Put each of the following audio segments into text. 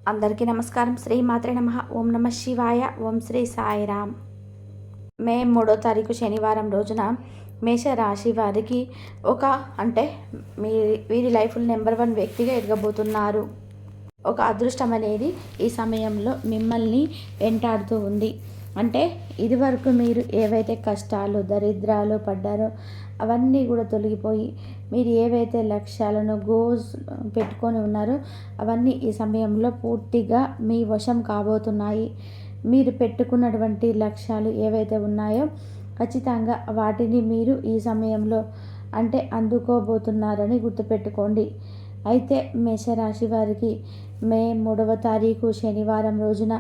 అందరికీ నమస్కారం. శ్రీ మాత్రే నమః. ఓం నమ శివాయ. ఓం శ్రీ సాయిరామ్. మే 3వ తారీఖు శనివారం రోజున మేషరాశి వారికి అంటే వీరి లైఫ్లో నెంబర్ 1 వ్యక్తిగా ఎదగబోతున్నారు. ఒక అదృష్టం అనేది ఈ సమయంలో మిమ్మల్ని వెంటాడుతూ ఉంది. అంటే ఇదివరకు మీరు ఏవైతే కష్టాలు దరిద్రాలు పడ్డారో అవన్నీ కూడా తొలగిపోయి మీరు ఏవైతే లక్ష్యాలను గోల్స్ పెట్టుకొని ఉన్నారో అవన్నీ ఈ సమయంలో పూర్తిగా మీ వశం కాబోతున్నాయి. మీరు పెట్టుకున్నటువంటి లక్ష్యాలు ఏవైతే ఉన్నాయో ఖచ్చితంగా వాటిని మీరు ఈ సమయంలో అందుకోబోతున్నారని గుర్తుపెట్టుకోండి. అయితే మేషరాశి వారికి మే 3వ తారీఖు శనివారం రోజున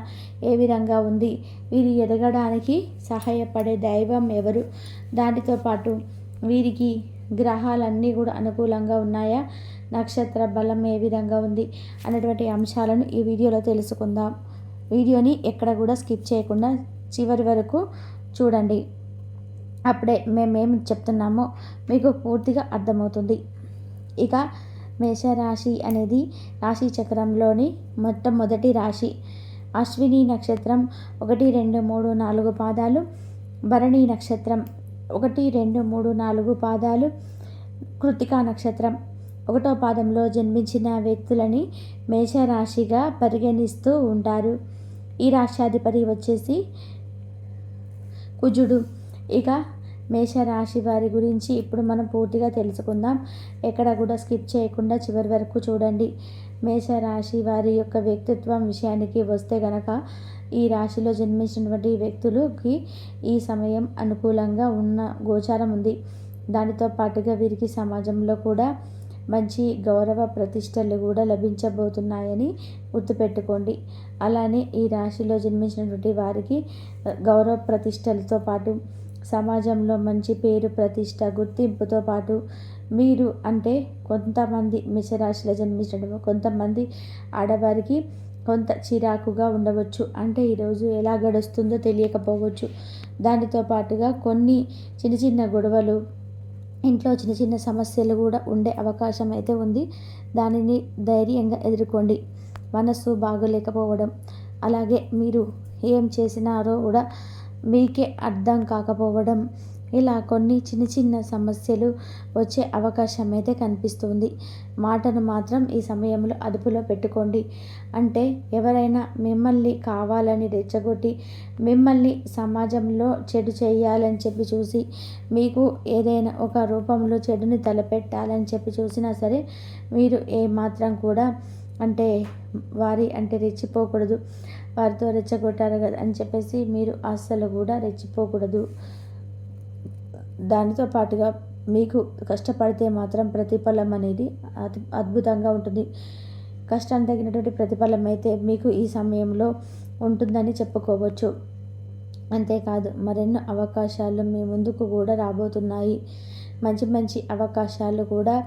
ఏ విధంగా ఉంది, వీరు ఎదగడానికి సహాయపడే దైవం ఎవరు, దానితో పాటు వీరికి గ్రహాలన్నీ కూడా అనుకూలంగా ఉన్నాయా, నక్షత్ర బలం ఏ విధంగా ఉంది అనేటువంటి అంశాలను ఈ వీడియోలో తెలుసుకుందాం. వీడియోని ఎక్కడ కూడా స్కిప్ చేయకుండా చివరి వరకు చూడండి. అప్పుడే మేమేమి చెప్తున్నామో మీకు పూర్తిగా అర్థమవుతుంది. ఇక మేషరాశి అనేది రాశి చక్రంలోని మొట్టమొదటి రాశి. అశ్విని నక్షత్రం 1, 2, 3, 4 పాదాలు, భరణి నక్షత్రం 1, 2, 3, 4 పాదాలు, కృత్తికా నక్షత్రం 1వ పాదంలో జన్మించిన వ్యక్తులని మేషరాశిగా పరిగణిస్తూ ఉంటారు. ఈ రాశ్యాధిపతి వచ్చేసి కుజుడు. ఇక మేషరాశి వారి గురించి ఇప్పుడు మనం పూర్తిగా తెలుసుకుందాం. ఎక్కడ కూడా స్కిప్ చేయకుండా చివరి వరకు చూడండి. మేషరాశి వారి యొక్క వ్యక్తిత్వం విషయానికి వస్తే గనక ఈ రాశిలో జన్మించినటువంటి వ్యక్తులకి ఈ సమయం అనుకూలంగా ఉన్న గోచారం ఉంది. దానితో పాటుగా వీరికి సమాజంలో కూడా మంచి గౌరవ ప్రతిష్టలు కూడా లభించబోతున్నాయని గుర్తుపెట్టుకోండి. అలానే ఈ రాశిలో జన్మించినటువంటి వారికి గౌరవ ప్రతిష్టలతో పాటు సమాజంలో మంచి పేరు ప్రతిష్ట గుర్తింపుతో పాటు మీరు కొంతమంది మేషరాశిలో జన్మించడం కొంతమంది ఆడవారికి కొంత చిరాకుగా ఉండవచ్చు. ఈరోజు ఎలా గడుస్తుందో తెలియకపోవచ్చు. దానితో పాటుగా కొన్ని చిన్న చిన్న గొడవలు, ఇంట్లో చిన్న చిన్న సమస్యలు కూడా ఉండే అవకాశం అయితే ఉంది. దానిని ధైర్యంగా ఎదుర్కోండి. మనసు బాగోలేకపోవడం, అలాగే మీరు ఏం చేసినారో కూడా మీకే అర్థం కాకపోవడం, ఇలా కొన్ని చిన్న చిన్న సమస్యలు వచ్చే అవకాశం అయితే కనిపిస్తుంది. మాటను మాత్రం ఈ సమయంలో అదుపులో పెట్టుకోండి. ఎవరైనా మిమ్మల్ని కావాలని రెచ్చగొట్టి మిమ్మల్ని సమాజంలో చెడు చేయాలని చెప్పి చూసి మీకు ఏదైనా ఒక రూపంలో చెడుని తలపెట్టాలని చెప్పి చూసినా సరే మీరు ఏమాత్రం కూడా వారి రెచ్చిపోకూడదు. వారితో రెచ్చగొట్టారు కదా అని చెప్పేసి మీరు అస్సలు కూడా రెచ్చిపోకూడదు. దానితో పాటుగా మీకు కష్టపడితే మాత్రం ప్రతిఫలం అనేది అద్భుతంగా ఉంటుంది. కష్టానికి తగినటువంటి ప్రతిఫలం అయితే మీకు ఈ సమయంలో ఉంటుందని చెప్పుకోవచ్చు. అంతేకాదు మరెన్నో అవకాశాలు మీ ముందుకు కూడా రాబోతున్నాయి. మంచి మంచి అవకాశాలు కూడా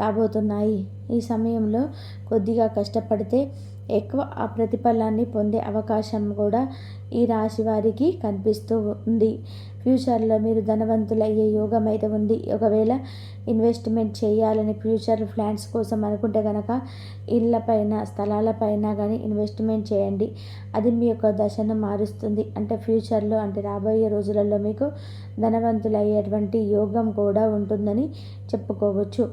రాబోతున్నాయి. ఈ సమయంలో కొద్దిగా కష్టపడితే ఎక్కువ ఆ ప్రతిఫలాన్ని పొందే అవకాశం కూడా ఈ రాశి వారికి కనిపిస్తూ ఉంది. ఫ్యూచర్లో మీరు ధనవంతులయ్యే యోగం అయితే ఉంది. ఒకవేళ ఇన్వెస్ట్మెంట్ చేయాలని ఫ్యూచర్ ప్లాన్స్ కోసం అనుకుంటే కనుక ఇళ్ళపైన స్థలాలపైన కానీ ఇన్వెస్ట్మెంట్ చేయండి. అది మీ యొక్క దశను మారుస్తుంది. ఫ్యూచర్లో రాబోయే రోజులలో మీకు ధనవంతులయ్యేటువంటి యోగం కూడా ఉంటుందని చెప్పుకోవచ్చు.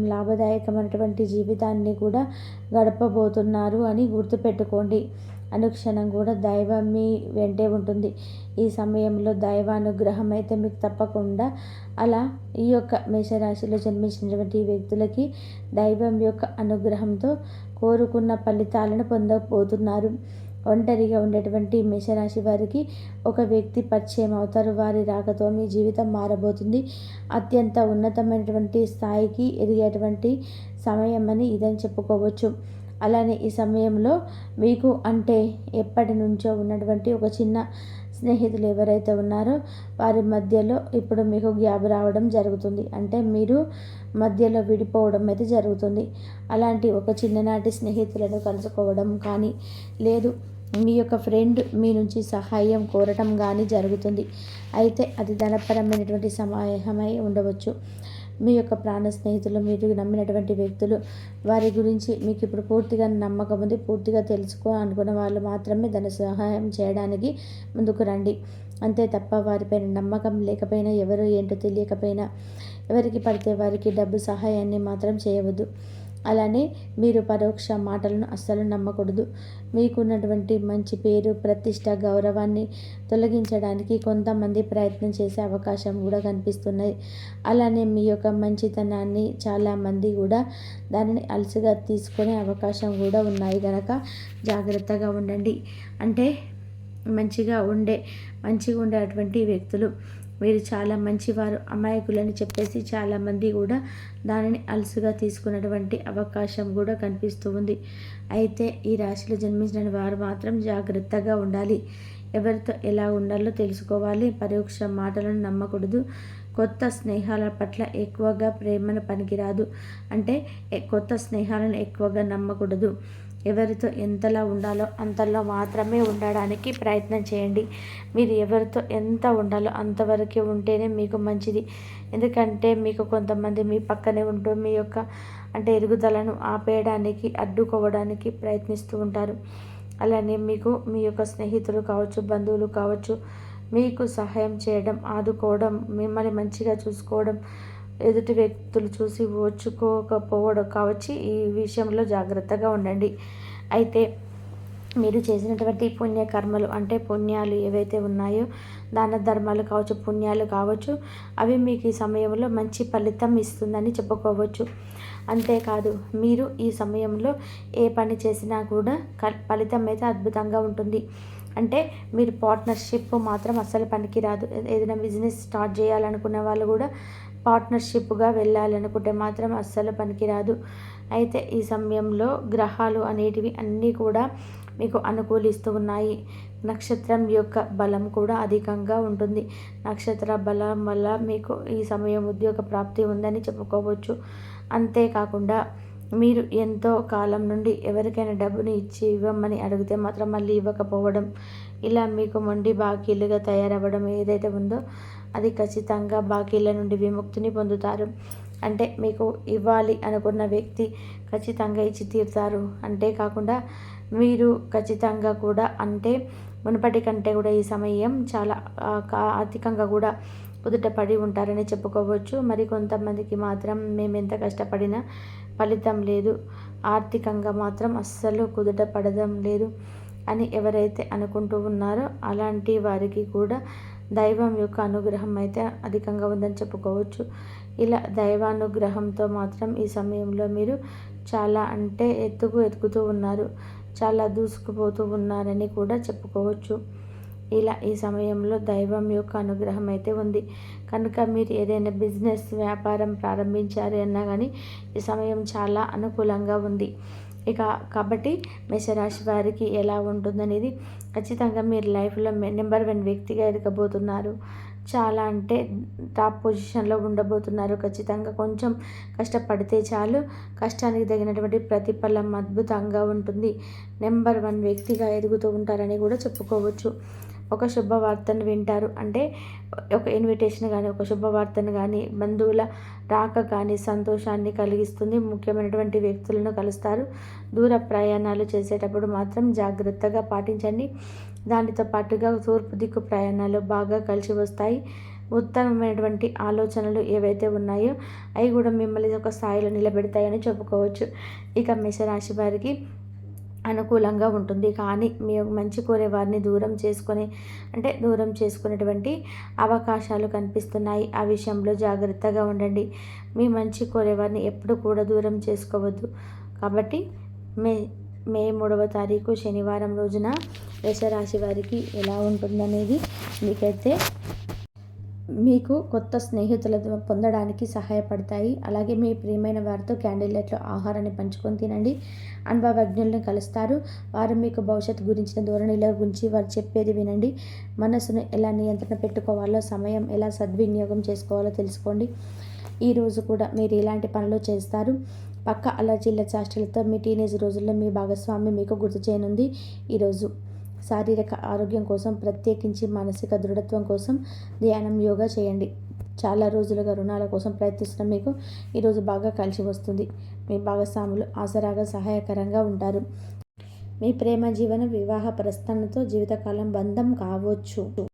లాభదాయకమైనటువంటి జీవితాన్ని కూడా గడపబోతున్నారు అని గుర్తుపెట్టుకోండి. అనుక్షణం కూడా దైవం మీ వెంటే ఉంటుంది. ఈ సమయంలో దైవానుగ్రహం అయితే మీకు తప్పకుండా అలా ఈ యొక్క మేషరాశిలో జన్మించినటువంటి వ్యక్తులకి దైవం యొక్క అనుగ్రహంతో కోరుకున్న ఫలితాలను పొందబోతున్నారు. ఒంటరిగా ఉండేటువంటి మేషరాశి వారికి ఒక వ్యక్తి పరిచయం అవుతారు. వారి రాకతో మీ జీవితం మారబోతుంది. అత్యంత ఉన్నతమైనటువంటి స్థాయికి ఎదిగేటువంటి సమయం అని ఇదని చెప్పుకోవచ్చు. అలానే ఈ సమయంలో మీకు ఎప్పటి నుంచో ఉన్నటువంటి ఒక చిన్న స్నేహితులు ఎవరైతే ఉన్నారో వారి మధ్యలో ఇప్పుడు మీకు గ్యాప్ రావడం జరుగుతుంది. మీరు మధ్యలో విడిపోవడం అయితే జరుగుతుంది. అలాంటి ఒక చిన్ననాటి స్నేహితులను కలుసుకోవడం కానీ లేదు మీ యొక్క ఫ్రెండ్ మీ నుంచి సహాయం కోరటం కానీ జరుగుతుంది. అయితే అది ధనపరమైనటువంటి సహాయమై ఉండవచ్చు. మీ యొక్క ప్రాణ స్నేహితులు, మీరు నమ్మినటువంటి వ్యక్తులు, వారి గురించి మీకు ఇప్పుడు పూర్తిగా నమ్మకం ఉంది, పూర్తిగా తెలుసుకో అనుకున్న వాళ్ళు మాత్రమే దాని సహాయం చేయడానికి ముందుకు రండి. అంతే తప్ప వారిపైన నమ్మకం లేకపోయినా, ఎవరు ఏంటో తెలియకపోయినా, ఎవరికి పడితే వారికి డబ్బు సహాయాన్ని మాత్రం చేయవద్దు. అలానే మీరు పరోక్ష మాటలను అస్సలు నమ్మకూడదు. మీకున్నటువంటి మంచి పేరు, ప్రతిష్ట, గౌరవాన్ని తొలగించడానికి కొంతమంది ప్రయత్నం చేసే అవకాశం కూడా కనిపిస్తున్నాయి. అలానే మీ యొక్క మంచితనాన్ని చాలామంది కూడా దానిని అలసిగా తీసుకునే అవకాశం కూడా ఉన్నాయి కనుక జాగ్రత్తగా ఉండండి. అంటే మంచిగా ఉండేటువంటి వ్యక్తులు మీరు చాలా మంచివారు, అమాయకులని చెప్పేసి చాలామంది కూడా దానిని అలసుగా తీసుకున్నటువంటి అవకాశం కూడా కనిపిస్తూ ఉంది. అయితే ఈ రాశిలో జన్మించిన వారు మాత్రం జాగ్రత్తగా ఉండాలి. ఎవరితో ఎలా ఉండాలో తెలుసుకోవాలి. పరోక్ష మాటలను నమ్మకూడదు. కొత్త స్నేహాల పట్ల ఎక్కువగా ప్రేమను పనికిరాదు. అంటే కొత్త స్నేహాలను ఎక్కువగా నమ్మకూడదు. ఎవరితో ఎంతలా ఉండాలో అంతలో మాత్రమే ఉండడానికి ప్రయత్నం చేయండి. మీరు ఎవరితో ఎంత ఉండాలో అంతవరకే ఉంటేనే మీకు మంచిది. ఎందుకంటే మీకు కొంతమంది మీ పక్కనే ఉంటూ మీ యొక్క ఎదుగుదలను ఆపేయడానికి, అడ్డుకోవడానికి ప్రయత్నిస్తూ ఉంటారు. అలానే మీకు మీ యొక్క స్నేహితులు కావచ్చు, బంధువులు కావచ్చు, మీకు సహాయం చేయడం, ఆదుకోవడం, మిమ్మల్ని మంచిగా చూసుకోవడం, ఎదుటి వ్యక్తులు చూసి ఓర్చుకోకపోవడం కావచ్చు. ఈ విషయంలో జాగ్రత్తగా ఉండండి. అయితే మీరు చేసినటువంటి పుణ్యకర్మలు పుణ్యాలు ఏవైతే ఉన్నాయో, దాన ధర్మాలు కావచ్చు, పుణ్యాలు కావచ్చు, అవి మీకు ఈ సమయంలో మంచి ఫలితం ఇస్తుందని చెప్పుకోవచ్చు. అంతేకాదు, మీరు ఈ సమయంలో ఏ పని చేసినా కూడా ఫలితం అయితే అద్భుతంగా ఉంటుంది. మీరు పార్ట్నర్షిప్ మాత్రం అస్సలు పనికిరాదు. ఏదైనా బిజినెస్ స్టార్ట్ చేయాలనుకున్న వాళ్ళు కూడా పార్ట్నర్షిప్గా వెళ్ళాలనుకుంటే మాత్రం అస్సలు పనికిరాదు. అయితే ఈ సమయంలో గ్రహాలు అనేటివి అన్నీ కూడా మీకు అనుకూలిస్తూ ఉన్నాయి. నక్షత్రం యొక్క బలం కూడా అధికంగా ఉంటుంది. నక్షత్ర బలం వల్ల మీకు ఈ సమయం ఉద్యోగ ప్రాప్తి ఉందని చెప్పుకోవచ్చు. అంతేకాకుండా మీరు ఎంతో కాలం నుండి ఎవరికైనా డబ్బుని ఇవ్వమని అడిగితే మాత్రం మళ్ళీ ఇవ్వకపోవడం, ఇలా మీకు మొండి బాకీలుగా తయారవ్వడం ఏదైతే ఉందో అది ఖచ్చితంగా బాకీల నుండి విముక్తిని పొందుతారు. మీకు ఇవ్వాలి అనుకున్న వ్యక్తి ఖచ్చితంగా ఇచ్చి తీరుతారు. అంతేకాకుండా మీరు ఖచ్చితంగా కూడా మునుపటి కంటే కూడా ఈ సమయం చాలా ఆర్థికంగా కూడా కుదుటపడి ఉంటారని చెప్పుకోవచ్చు. మరి కొంతమందికి మాత్రం మేము ఎంత కష్టపడినా ఫలితం లేదు, ఆర్థికంగా మాత్రం అస్సలు కుదుట పడడం లేదు అని ఎవరైతే అనుకుంటూ ఉన్నారో అలాంటి వారికి కూడా దైవం యొక్క అనుగ్రహం అయితే అధికంగా ఉందని చెప్పుకోవచ్చు. ఇలా దైవానుగ్రహంతో మాత్రం ఈ సమయంలో మీరు చాలా ఎత్తుకుతూ ఉన్నారు, చాలా దూసుకుపోతూ ఉన్నారని కూడా చెప్పుకోవచ్చు. ఇలా ఈ సమయంలో దైవం యొక్క అనుగ్రహం అయితే ఉంది కనుక మీరు ఏదైనా బిజినెస్, వ్యాపారం ప్రారంభించారు అన్నా కానీ ఈ సమయం చాలా అనుకూలంగా ఉంది. కాబట్టి మేషరాశి వారికి ఎలా ఉంటుందనేది ఖచ్చితంగా మీరు లైఫ్లో నెంబర్ 1 వ్యక్తిగా ఎదగబోతున్నారు. చాలా టాప్ పొజిషన్లో ఉండబోతున్నారు. ఖచ్చితంగా కొంచెం కష్టపడితే చాలు, కష్టానికి తగినటువంటి ప్రతిఫలం అద్భుతంగా ఉంటుంది. నెంబర్ 1 వ్యక్తిగా ఎదుగుతూ ఉంటారని కూడా చెప్పుకోవచ్చు. ఒక శుభవార్తను వింటారు. ఒక ఇన్విటేషన్ కానీ, ఒక శుభవార్తను కానీ, బంధువుల రాక కానీ సంతోషాన్ని కలిగిస్తుంది. ముఖ్యమైనటువంటి వ్యక్తులను కలుస్తారు. దూర ప్రయాణాలు చేసేటప్పుడు మాత్రం జాగ్రత్తగా పాటించండి. దానితో పాటుగా తూర్పు దిక్కు ప్రయాణాలు బాగా కలిసి వస్తాయి. ఉత్తమమైనటువంటి ఆలోచనలు ఏవైతే ఉన్నాయో అవి కూడా మిమ్మల్ని ఒక స్థాయిలో నిలబెడతాయని చెప్పుకోవచ్చు. మేషరాశి వారికి అనుకూలంగా ఉంటుంది. కానీ మీ మంచి కోరే వారిని దూరం చేసుకునేటువంటి అవకాశాలు కనిపిస్తున్నాయి. ఆ విషయంలో జాగ్రత్తగా ఉండండి. మీ మంచి కోరేవారిని ఎప్పుడు కూడా దూరం చేసుకోవద్దు. కాబట్టి మే 3వ తారీఖు శనివారం రోజున మేషరాశి వారికి ఎలా ఉంటుందనేది మీకు కొత్త స్నేహితులను పొందడానికి సహాయపడతాయి. అలాగే మీ ప్రియమైన వారితో క్యాండిల్ లైట్లో ఆహారాన్ని పంచుకొని తినండి. అనుభవజ్ఞులను కలుస్తారు. వారు మీకు భవిష్యత్తు గురించిన ధోరణిల గురించి వారు చెప్పేది వినండి. మనసును ఎలా నియంత్రణ పెట్టుకోవాలో, సమయం ఎలా సద్వినియోగం చేసుకోవాలో తెలుసుకోండి. ఈరోజు కూడా మీరు ఇలాంటి పనులు చేస్తారు. పక్క అలర్జీల చేష్టలతో మీ టీనేజ్ రోజుల్లో మీ భాగస్వామి మీకు గుర్తు చేయనుంది. ఈరోజు శారీరక ఆరోగ్యం కోసం, ప్రత్యేకించి మానసిక దృఢత్వం కోసం ధ్యానం, యోగా చేయండి. చాలా రోజులుగా రుణాల కోసం ప్రయత్నిస్తున్న మీకు ఈరోజు బాగా కలిసి వస్తుంది. మీ భాగస్వాములు ఆసరాగా సహాయకరంగా ఉంటారు. మీ ప్రేమ జీవనం వివాహ ప్రస్థానంతో జీవితకాలం బంధం కావచ్చు.